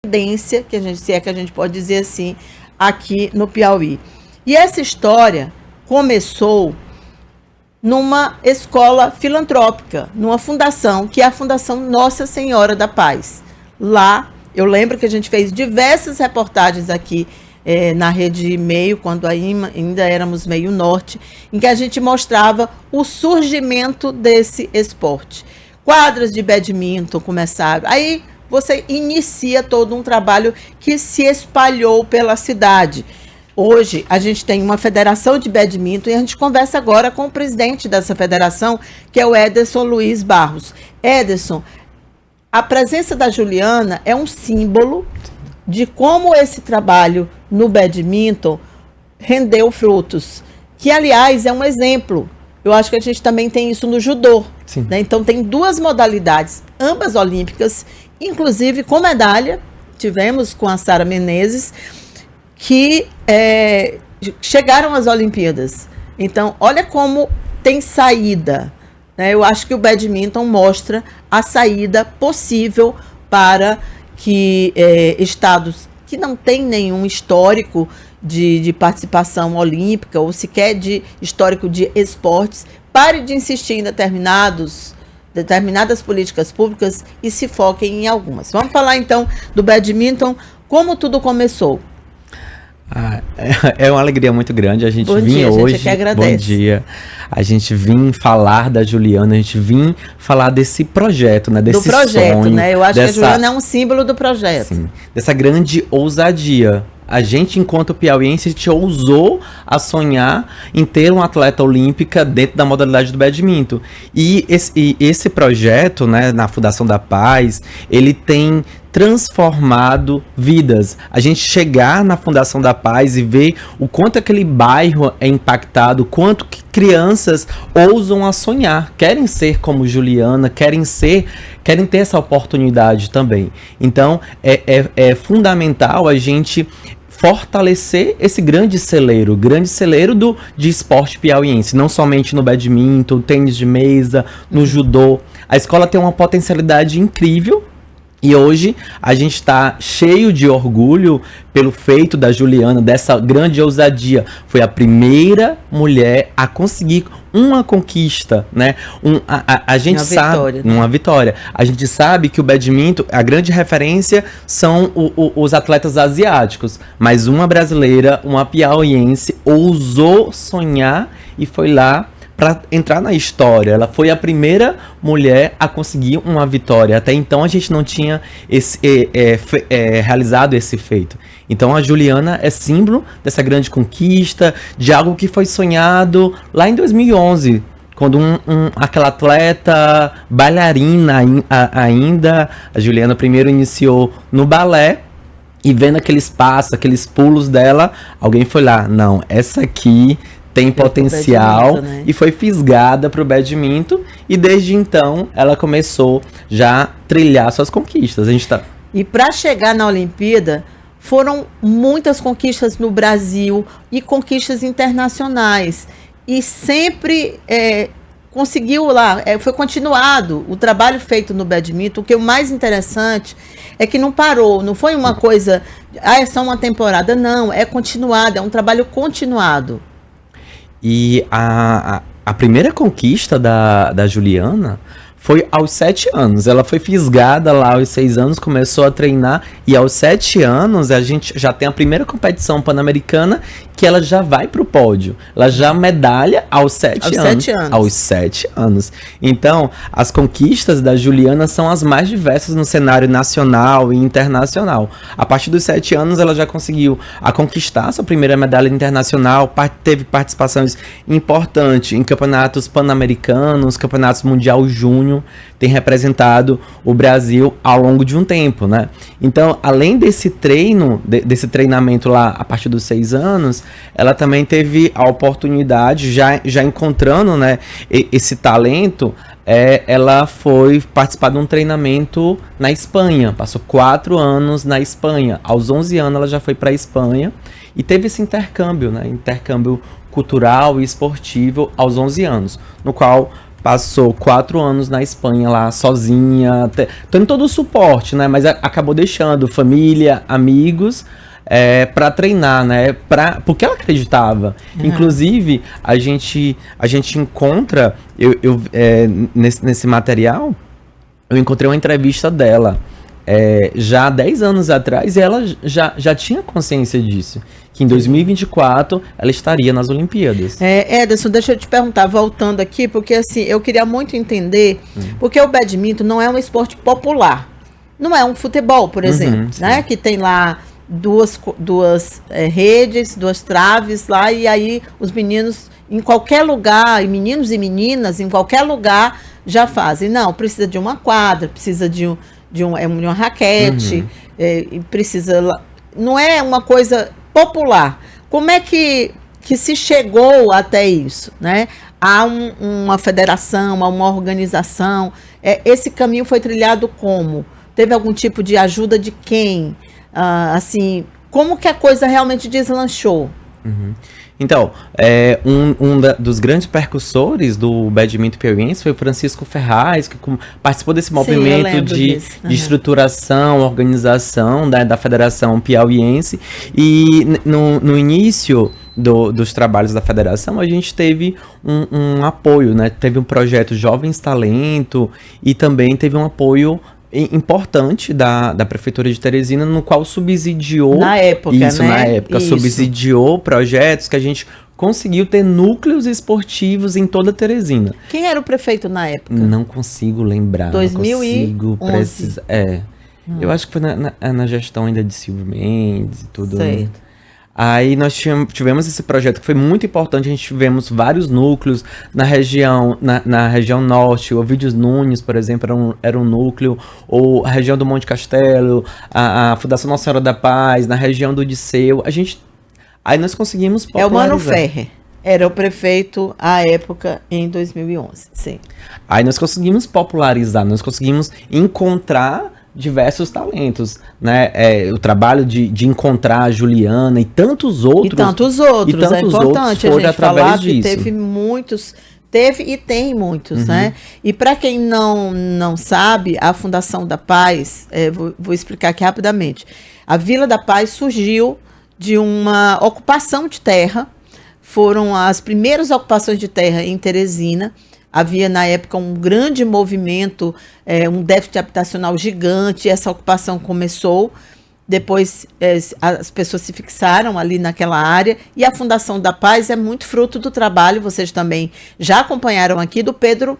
tendência, que a gente, se é que a gente pode dizer assim, aqui no Piauí. E essa história começou numa escola filantrópica, numa fundação, que é a Fundação Nossa Senhora da Paz. Lá, eu lembro que a gente fez diversas reportagens aqui na Rede Meio, quando ainda éramos Meio Norte, em que a gente mostrava o surgimento desse esporte. Quadras de badminton começaram, aí você inicia todo um trabalho que se espalhou pela cidade. Hoje, a gente tem uma federação de badminton e a gente conversa agora com o presidente dessa federação, que é o Ederson Luiz Barros. Ederson, a presença da Juliana é um símbolo de como esse trabalho no badminton rendeu frutos, que, aliás, é um exemplo. Eu acho que a gente também tem isso no judô. Né? Então, tem duas modalidades, ambas olímpicas, inclusive com medalha, tivemos com a Sara Menezes, que chegaram às Olimpíadas. Então, olha como tem saída. Né? Eu acho que o badminton mostra a saída possível para que estados que não têm nenhum histórico de participação olímpica ou sequer de histórico de esportes, pare de insistir em determinadas políticas públicas e se foquem em algumas. Vamos falar então do badminton, como tudo começou. É uma alegria muito grande a gente vir hoje. A gente agradece. Bom dia. A gente vir falar da Juliana, a gente vir falar desse projeto, né? Desse projeto, sonho, né? Eu acho que a Juliana é um símbolo do projeto. Sim, dessa grande ousadia. A gente, enquanto piauiense, a gente ousou a sonhar em ter uma atleta olímpica dentro da modalidade do badminton. E esse projeto, né, na Fundação da Paz, ele tem transformado vidas. A gente chegar na Fundação da Paz e ver o quanto aquele bairro é impactado, quanto que crianças ousam a sonhar, querem ser como Juliana, querem ter essa oportunidade também. Então, é fundamental a gente fortalecer esse grande celeiro de esporte piauiense, não somente no badminton, tênis de mesa, no judô. A escola tem uma potencialidade incrível e hoje a gente está cheio de orgulho pelo feito da Juliana, dessa grande ousadia. Foi a primeira mulher a conseguir uma conquista, né? A gente sabe, vitória, né? Uma vitória. A gente sabe que o badminton, a grande referência são os atletas asiáticos, mas uma brasileira, uma piauiense, ousou sonhar e foi lá para entrar na história. Ela foi a primeira mulher a conseguir uma vitória. Até então a gente não tinha realizado esse feito. Então a Juliana é símbolo dessa grande conquista, de algo que foi sonhado lá em 2011, quando aquela atleta bailarina ainda, a Juliana primeiro iniciou no balé, e vendo aqueles passos, aqueles pulos dela, alguém foi lá, não, essa aqui tem potencial, né? E foi fisgada para o badminton, e desde então ela começou já a trilhar suas conquistas. E para chegar na Olimpíada, foram muitas conquistas no Brasil e conquistas internacionais. E sempre conseguiu lá, foi continuado o trabalho feito no badminton. O que é o mais interessante é que não parou, não foi uma coisa, é só uma temporada, não, é continuado, é um trabalho continuado. E a primeira conquista da Juliana foi aos 7 anos. Ela foi fisgada lá aos 6 anos, começou a treinar, e aos 7 anos a gente já tem a primeira competição pan-americana que ela já vai pro pódio. Ela já medalha aos 7 anos. Aos 7 anos. Então, as conquistas da Juliana são as mais diversas no cenário nacional e internacional. A partir dos 7 anos, ela já conseguiu conquistar sua primeira medalha internacional, teve participações importantes em campeonatos pan-americanos, campeonatos mundial júnior, tem representado o Brasil ao longo de um tempo, né? Então, além desse treinamento lá a partir dos 6 anos, ela também teve a oportunidade, já encontrando, né, esse talento, ela foi participar de um treinamento na Espanha, passou 4 anos na Espanha. Aos 11 anos ela já foi para a Espanha e teve esse intercâmbio, né, intercâmbio cultural e esportivo aos 11 anos, no qual passou 4 anos na Espanha lá, sozinha, tendo todo o suporte, né? Mas acabou deixando família, amigos, para treinar, né? Porque ela acreditava. Inclusive, a gente encontra, nesse material, eu encontrei uma entrevista dela, já há 10 anos atrás, e ela já tinha consciência disso. Que em 2024 ela estaria nas Olimpíadas. Ederson, deixa eu te perguntar, voltando aqui, porque assim, eu queria muito entender, porque o badminton não é um esporte popular. Não é um futebol, por exemplo, né? Que tem lá duas redes, 2 traves lá, e aí os meninos em qualquer lugar, e meninos e meninas em qualquer lugar já fazem. Não, precisa de uma quadra, precisa de uma raquete, precisa... Não é uma coisa popular. Como é que se chegou até isso, né? Há uma federação, há uma organização. Esse caminho foi trilhado como? Teve algum tipo de ajuda de quem? Assim, como que a coisa realmente deslanchou? Então, dos grandes percussores do badminton piauiense foi o Francisco Ferraz, que participou desse movimento de estruturação, organização da Federação Piauiense. E no início dos trabalhos da federação, a gente teve um apoio, né? Teve um projeto Jovens Talento e também teve um apoio importante da Prefeitura de Teresina, no qual subsidiou... Na época, subsidiou projetos que a gente conseguiu ter núcleos esportivos em toda Teresina. Quem era o prefeito na época? Não consigo lembrar. 2011. Não consigo precisar. Eu acho que foi na gestão ainda de Silvio Mendes e tudo. Certo. Aí nós tivemos esse projeto que foi muito importante. A gente tivemos vários núcleos na região norte. O Ovídios Nunes, por exemplo, era um núcleo. Ou a região do Monte Castelo, a Fundação Nossa Senhora da Paz, na região do Disseu. Aí nós conseguimos popularizar. O Mano Ferrer era o prefeito à época, em 2011. Sim. Aí nós conseguimos popularizar, nós conseguimos encontrar diversos talentos, né? O trabalho de encontrar a Juliana e tantos outros. É importante a gente falar que teve muitos, e tem muitos, né? E para quem não sabe, a Fundação da Paz, vou explicar aqui rapidamente. A Vila da Paz surgiu de uma ocupação de terra, foram as primeiras ocupações de terra em Teresina. Havia, na época, um grande movimento, um déficit habitacional gigante. Essa ocupação começou, depois as pessoas se fixaram ali naquela área. E a Fundação da Paz é muito fruto do trabalho, vocês também já acompanharam aqui, do Pedro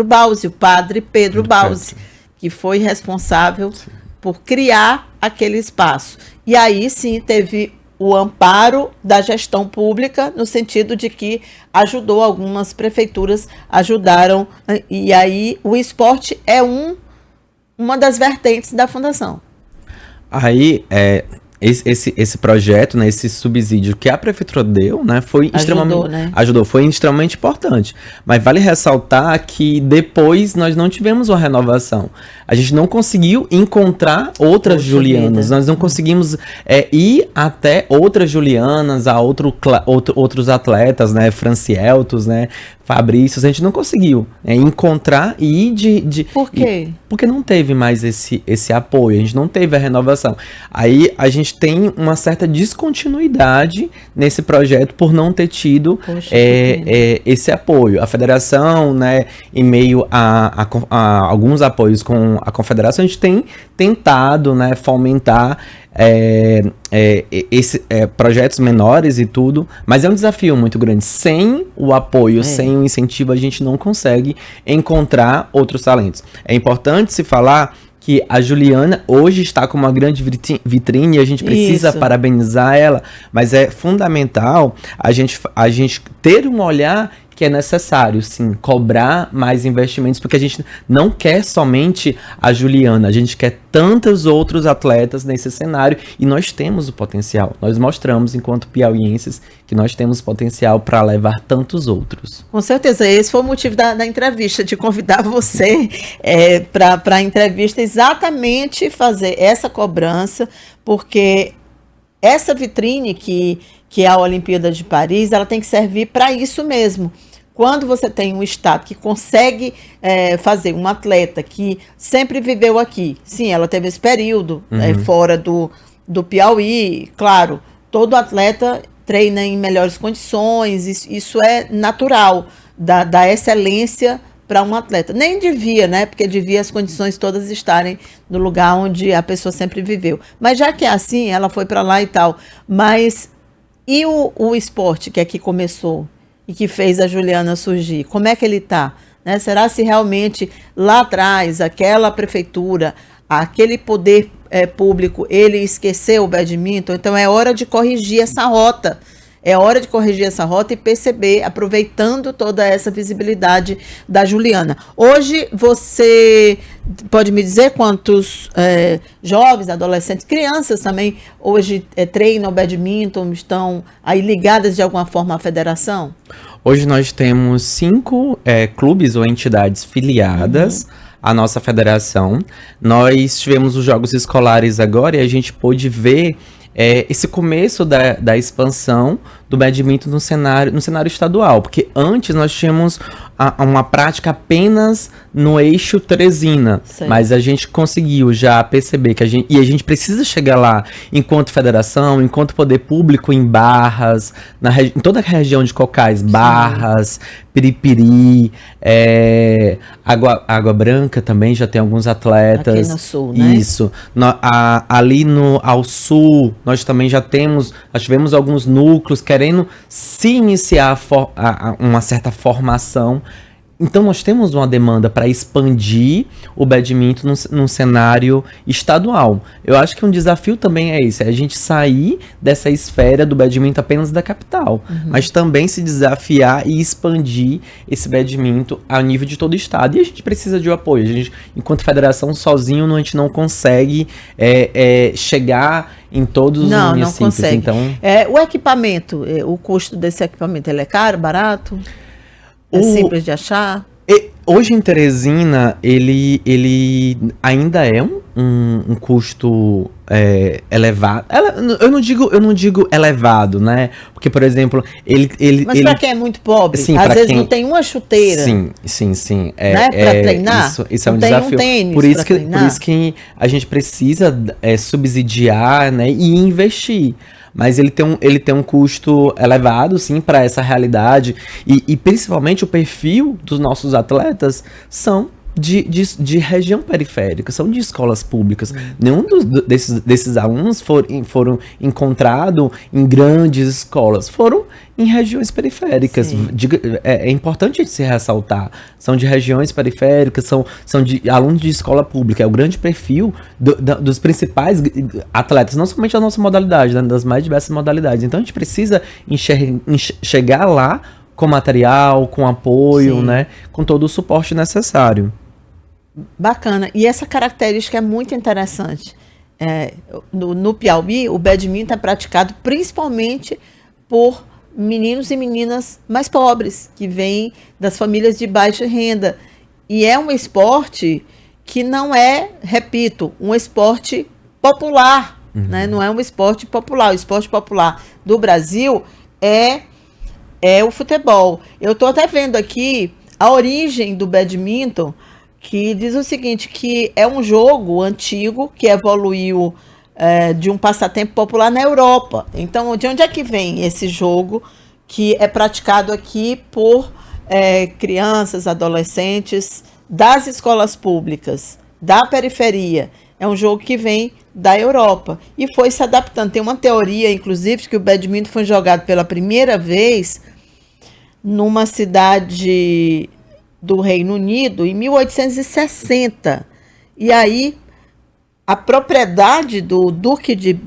Bausi, o padre Pedro Bausi, que foi responsável por criar aquele espaço. E aí, sim, teve o amparo da gestão pública, no sentido de que ajudou, algumas prefeituras ajudaram, e aí o esporte é uma das vertentes da fundação. Aí, esse projeto, né, esse subsídio que a prefeitura deu, né, foi foi extremamente importante. Mas vale ressaltar que depois nós não tivemos uma renovação. A gente não conseguiu encontrar outras Julianas. Nós não conseguimos ir até outras Julianas, outros atletas, né, Francieltos, né, Fabrícios. A gente não conseguiu encontrar e ir Por quê? Porque não teve mais esse apoio, a gente não teve a renovação. Aí a gente tem uma certa descontinuidade nesse projeto por não ter tido esse apoio. A federação, né, em meio a alguns apoios com a confederação, a gente tem tentado, né, fomentar projetos menores e tudo, mas é um desafio muito grande. Sem o apoio, sem o incentivo, a gente não consegue encontrar outros talentos. É importante se falar que a Juliana hoje está com uma grande vitrine e a gente precisa parabenizar ela, mas é fundamental a gente ter um olhar que é necessário, sim, cobrar mais investimentos, porque a gente não quer somente a Juliana, a gente quer tantos outros atletas nesse cenário, e nós temos o potencial. Nós mostramos, enquanto piauienses, que nós temos potencial para levar tantos outros. Com certeza, esse foi o motivo da entrevista, de convidar você para a entrevista, exatamente fazer essa cobrança, porque essa vitrine que é a Olimpíada de Paris, ela tem que servir para isso mesmo. quando você tem um estado que consegue fazer um atleta que sempre viveu aqui, sim, ela teve esse período fora do Piauí, claro, todo atleta treina em melhores condições, isso é natural, da excelência para um atleta. Nem devia, né? Porque devia as condições todas estarem no lugar onde a pessoa sempre viveu. Mas já que é assim, ela foi para lá e tal. Mas e o esporte que aqui começou e que fez a Juliana surgir? Como é que ele está? Né? Será se realmente lá atrás, aquela prefeitura, aquele poder público, ele esqueceu o badminton? Então é hora de corrigir essa rota. É hora de corrigir essa rota e perceber, aproveitando toda essa visibilidade da Juliana. Hoje, você pode me dizer quantos jovens, adolescentes, crianças também, hoje treinam badminton, estão aí ligadas de alguma forma à federação? Hoje nós temos 5 clubes ou entidades filiadas à nossa federação. Nós tivemos os Jogos Escolares agora e a gente pôde ver esse começo da expansão do badminton no cenário estadual, porque antes nós tínhamos uma prática apenas no eixo Teresina, mas a gente conseguiu já perceber que a gente precisa chegar lá enquanto federação, enquanto poder público em Barras, em toda a região de Cocais, Barras, Piripiri, Água Branca também já tem alguns atletas. Aqui no sul, né? Isso. Ali ao sul, nós também já tivemos alguns núcleos querendo se iniciar uma certa formação. Então nós temos uma demanda para expandir o badminton num cenário estadual. Eu acho que um desafio também é esse, é a gente sair dessa esfera do badminton apenas da capital, mas também se desafiar e expandir esse badminton a nível de todo o estado. E a gente precisa de um apoio. A gente, enquanto federação, sozinho, a gente não consegue chegar em todos os municípios. Não consegue. Então, o equipamento, o custo desse equipamento, ele é caro, barato? É simples de achar? Hoje em Teresina, ele ainda é um custo elevado. Eu não digo elevado, né? Porque, por exemplo, Mas para quem é muito pobre, sim, às vezes não tem uma chuteira. Sim. Né? Para treinar? Isso é um desafio. Tênis por isso que a gente precisa subsidiar, né, e investir. Mas ele tem um custo elevado, sim, para essa realidade. E principalmente o perfil dos nossos atletas são de região periférica, são de escolas públicas. Nenhum desses alunos foram encontrados em grandes escolas, foram em regiões periféricas. É importante se ressaltar. São de regiões periféricas, são de alunos de escola pública. É o grande perfil dos principais atletas, não somente da nossa modalidade, né, das mais diversas modalidades. Então a gente precisa chegar lá com material, com apoio, né, com todo o suporte necessário. Bacana. E essa característica é muito interessante. No Piauí, o badminton é praticado principalmente por meninos e meninas mais pobres, que vêm das famílias de baixa renda. E é um esporte que não é, repito, um esporte popular, né? Não é um esporte popular. O esporte popular do Brasil é o futebol. Eu estou até vendo aqui a origem do badminton, que diz o seguinte, que é um jogo antigo que evoluiu de um passatempo popular na Europa. Então, de onde é que vem esse jogo que é praticado aqui por crianças, adolescentes das escolas públicas, da periferia? É um jogo que vem da Europa e foi se adaptando. Tem uma teoria, inclusive, que o badminton foi jogado pela primeira vez numa cidade do Reino Unido em 1860. E aí, a propriedade do Duque de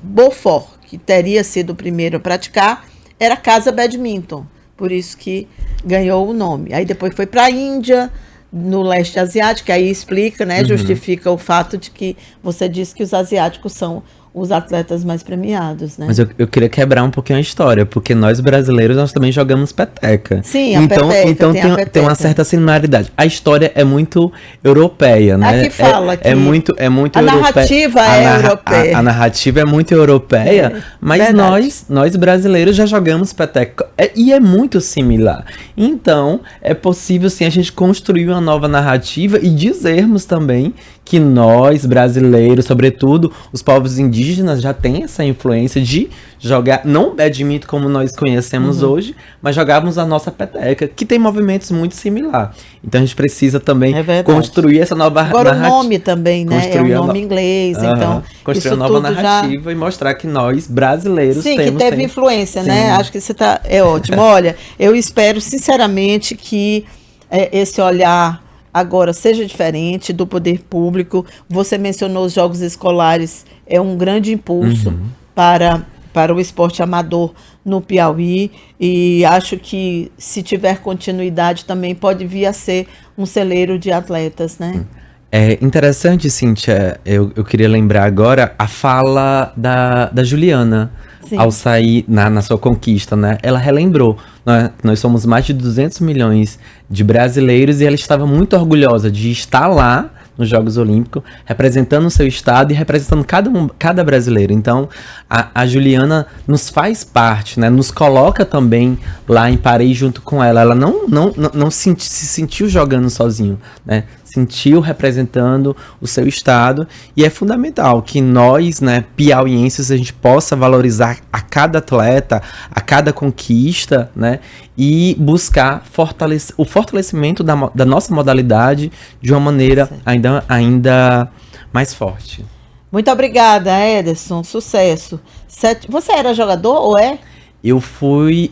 Beaufort, que teria sido o primeiro a praticar, era Casa Badminton. Por isso que ganhou o nome. Aí depois foi para a Índia, no leste asiático, aí explica, né, justifica o fato de que você disse que os asiáticos são os atletas mais premiados, né? Mas eu queria quebrar um pouquinho a história, porque nós brasileiros, nós também jogamos peteca. Sim, a então, peteca, então tem a tem peteca. uma certa similaridade. A história é muito europeia, né? Aqui fala que é muito a europeia. narrativa é europeia. A narrativa é muito europeia, mas verdade. nós brasileiros já jogamos peteca. E é muito similar. Então, é possível, sim, a gente construir uma nova narrativa e dizermos também que nós, brasileiros, sobretudo os povos indígenas, já têm essa influência de jogar, não o badminton como nós conhecemos hoje, mas jogávamos a nossa peteca, que tem movimentos muito similares. Então a gente precisa também construir essa nova narrativa. Agora o nome também, né? É um nome inglês, então construir uma nova narrativa e mostrar que nós, brasileiros, sim, temos... que teve influência, sim, né? Acho que você é ótimo. Olha, eu espero sinceramente que esse olhar agora seja diferente do poder público. Você mencionou os jogos escolares, é um grande impulso para o esporte amador no Piauí, e acho que se tiver continuidade também pode vir a ser um celeiro de atletas, né? É interessante, Cíntia, eu queria lembrar agora a fala da Juliana. Sim. Ao sair na sua conquista, né? Ela relembrou, nós somos mais de 200 milhões de brasileiros e ela estava muito orgulhosa de estar lá nos Jogos Olímpicos, representando o seu estado e representando cada brasileiro. Então, a Juliana nos faz parte, né? Nos coloca também lá em Paris junto com ela. Ela não se sentiu jogando sozinho, né? Sentiu representando o seu estado, e é fundamental que nós, né, piauienses, a gente possa valorizar a cada atleta, a cada conquista, né, e buscar o fortalecimento da nossa modalidade de uma maneira ainda mais forte. Muito obrigada, Ederson, sucesso. Você era jogador ou é? Eu fui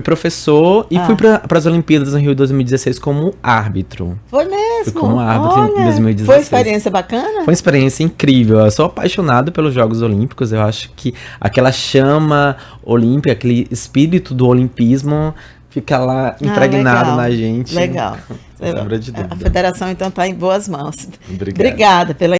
professor e fui para as Olimpíadas no Rio 2016 como árbitro. Foi mesmo? Fui como árbitro em 2016. Foi uma experiência bacana? Foi uma experiência incrível. Eu sou apaixonado pelos Jogos Olímpicos. Eu acho que aquela chama olímpica, aquele espírito do olimpismo fica lá impregnado na gente. Legal. Sem sombra de dúvida. A federação, então, está em boas mãos. Obrigado. Obrigada pela